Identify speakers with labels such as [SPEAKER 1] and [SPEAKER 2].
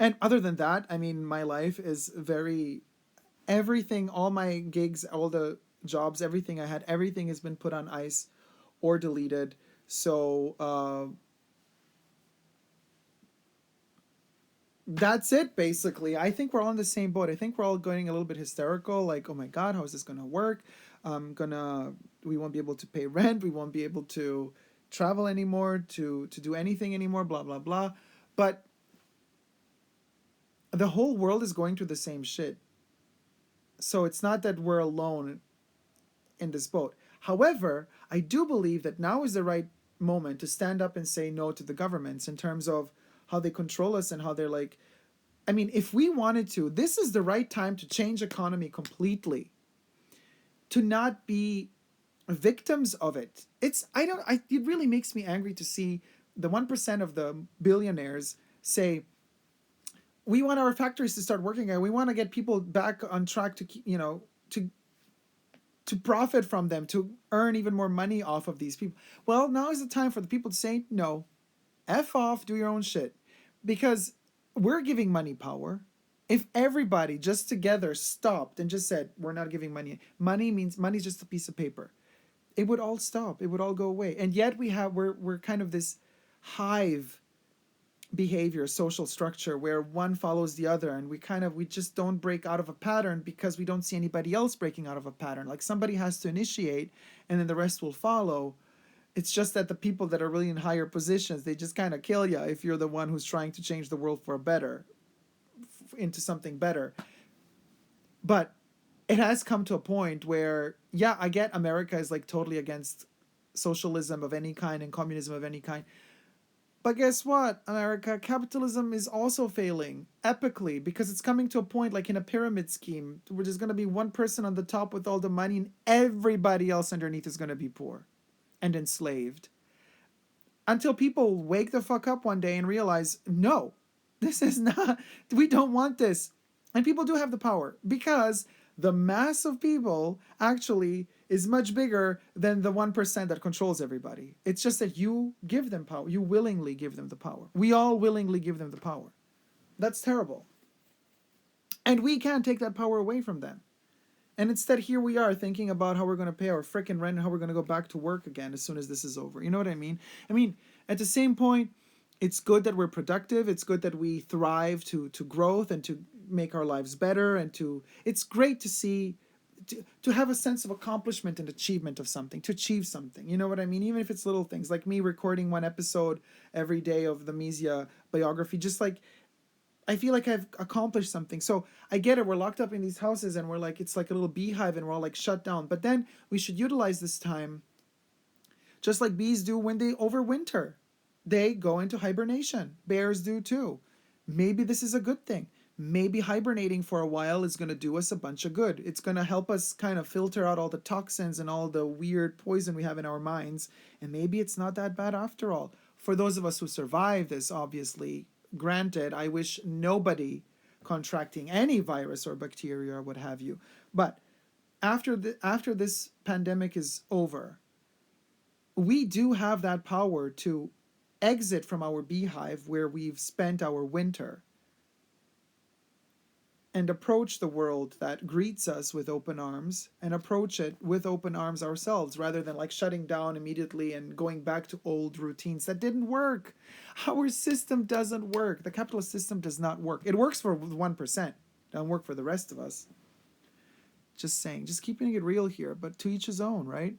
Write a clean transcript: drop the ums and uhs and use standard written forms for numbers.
[SPEAKER 1] And other than that, I mean, my life is very, everything, all my gigs, all the jobs, everything I had, everything has been put on ice or deleted. So that's it, basically. I think we're all in the same boat. I think we're all going a little bit hysterical, like, oh my God, how is this going to work? We won't be able to pay rent. We won't be able to travel anymore, to do anything anymore, blah, blah, blah. But the whole world is going through the same shit. So it's not that we're alone in this boat. However, I do believe that now is the right moment to stand up and say no to the governments in terms of how they control us and how they're like, I mean, if we wanted to, this is the right time to change economy completely, to not be victims of it. It really makes me angry to see the 1% of the billionaires say, we want our factories to start working again. We want to get people back on track to keep, to profit from them, to earn even more money off of these people. Well, now is the time for the people to say, no, F off, do your own shit. Because we're giving money power. If everybody just together stopped and just said, we're not giving money, money's just a piece of paper, it would all stop. It would all go away. And yet we're kind of this hive behavior, social structure where one follows the other, and we just don't break out of a pattern because we don't see anybody else breaking out of a pattern. Like somebody has to initiate and then the rest will follow. It's just that the people that are really in higher positions, they just kind of kill you if you're the one who's trying to change the world for a better, into something better. But it has come to a point where, yeah, I get America is like totally against socialism of any kind and communism of any kind. But guess what, America? Capitalism is also failing epically because it's coming to a point like in a pyramid scheme where there's going to be one person on the top with all the money and everybody else underneath is going to be poor and enslaved. Until people wake the fuck up one day and realize, no, this is not, we don't want this. And people do have the power because the mass of people actually is much bigger than the 1% that controls everybody. It's just that you give them power. You willingly give them the power. We all willingly give them the power. That's terrible. And we can't take that power away from them. And instead, here we are thinking about how we're going to pay our frickin' rent and how we're going to go back to work again as soon as this is over. You know what I mean? I mean, at the same point, it's good that we're productive. It's good that we thrive to growth and to make our lives better. And it's great to see, to have a sense of accomplishment and achievement of something, to achieve something. You know what I mean? Even if it's little things, like me recording one episode every day of the Misia biography, just like, I feel like I've accomplished something. So I get it. We're locked up in these houses and we're like, it's like a little beehive and we're all like shut down. But then we should utilize this time just like bees do when they overwinter. They go into hibernation. Bears do too. Maybe this is a good thing. Maybe hibernating for a while is going to do us a bunch of good. It's going to help us kind of filter out all the toxins and all the weird poison we have in our minds. And maybe it's not that bad after all. For those of us who survive this, obviously, granted, I wish nobody contracting any virus or bacteria or what have you. But after this pandemic is over, we do have that power to exit from our beehive where we've spent our winter and approach the world that greets us with open arms and approach it with open arms ourselves rather than like shutting down immediately and going back to old routines that didn't work. Our system doesn't work. The capitalist system does not work. It works for 1%. Doesn't work for the rest of us. Just saying, just keeping it real here, but to each his own, right?